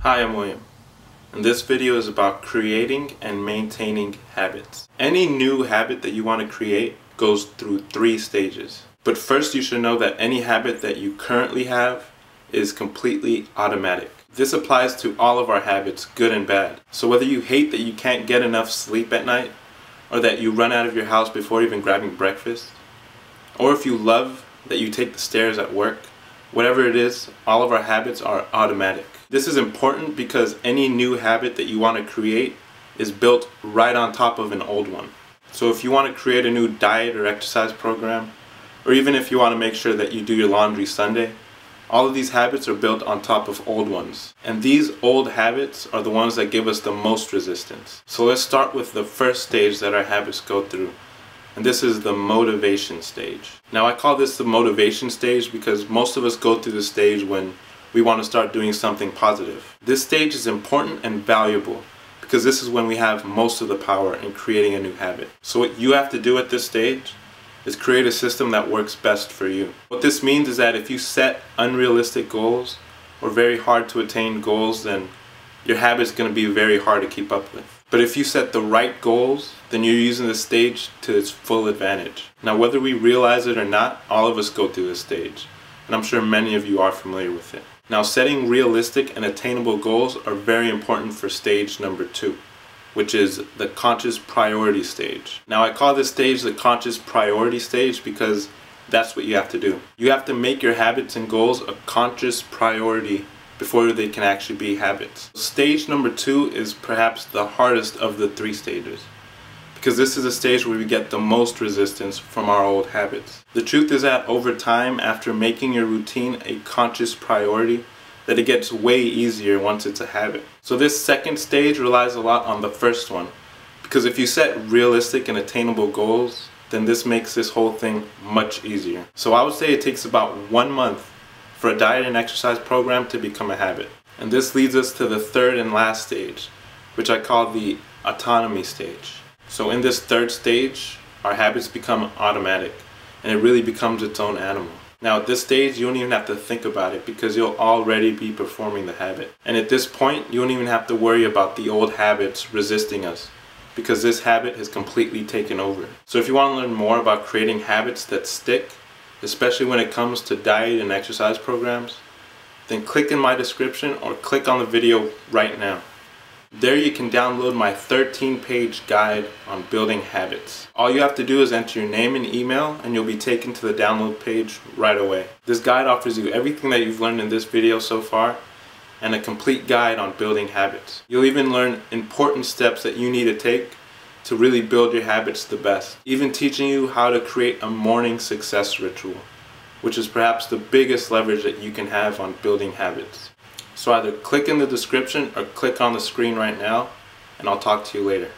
Hi, I'm William, and this video is about creating and maintaining habits. Any new habit that you want to create goes through 3 stages. But first you should know that any habit that you currently have is completely automatic. This applies to all of our habits, good and bad. So whether you hate that you can't get enough sleep at night, or that you run out of your house before even grabbing breakfast, or if you love that you take the stairs at work, whatever it is, all of our habits are automatic. This is important because any new habit that you want to create is built right on top of an old one. So if you want to create a new diet or exercise program, or even if you want to make sure that you do your laundry Sunday, all of these habits are built on top of old ones. And these old habits are the ones that give us the most resistance. So let's start with the first stage that our habits go through. And this is the motivation stage. Now I call this the motivation stage because most of us go through the stage when we want to start doing something positive. This stage is important and valuable because this is when we have most of the power in creating a new habit. So what you have to do at this stage is create a system that works best for you. What this means is that if you set unrealistic goals or very hard to attain goals, then your habit's going to be very hard to keep up with. But if you set the right goals, then you're using this stage to its full advantage. Now whether we realize it or not, all of us go through this stage. And I'm sure many of you are familiar with it. Now setting realistic and attainable goals are very important for stage number 2, which is the conscious priority stage. Now I call this stage the conscious priority stage because that's what you have to do. You have to make your habits and goals a conscious priority before they can actually be habits. Stage number 2 is perhaps the hardest of the 3 stages, because this is a stage where we get the most resistance from our old habits. The truth is that over time, after making your routine a conscious priority, that it gets way easier once it's a habit. So this second stage relies a lot on the first one, because if you set realistic and attainable goals, then this makes this whole thing much easier. So I would say it takes about 1 month for a diet and exercise program to become a habit. And this leads us to the third and last stage, which I call the autonomy stage. So in this third stage, our habits become automatic, and it really becomes its own animal. Now at this stage, you don't even have to think about it because you'll already be performing the habit. And at this point, you don't even have to worry about the old habits resisting us, because this habit has completely taken over. So if you want to learn more about creating habits that stick, especially when it comes to diet and exercise programs, then click in my description or click on the video right now. There you can download my 13-page guide on building habits. All you have to do is enter your name and email and you'll be taken to the download page right away. This guide offers you everything that you've learned in this video so far and a complete guide on building habits. You'll even learn important steps that you need to take to really build your habits the best. Even teaching you how to create a morning success ritual, which is perhaps the biggest leverage that you can have on building habits. So either click in the description or click on the screen right now, and I'll talk to you later.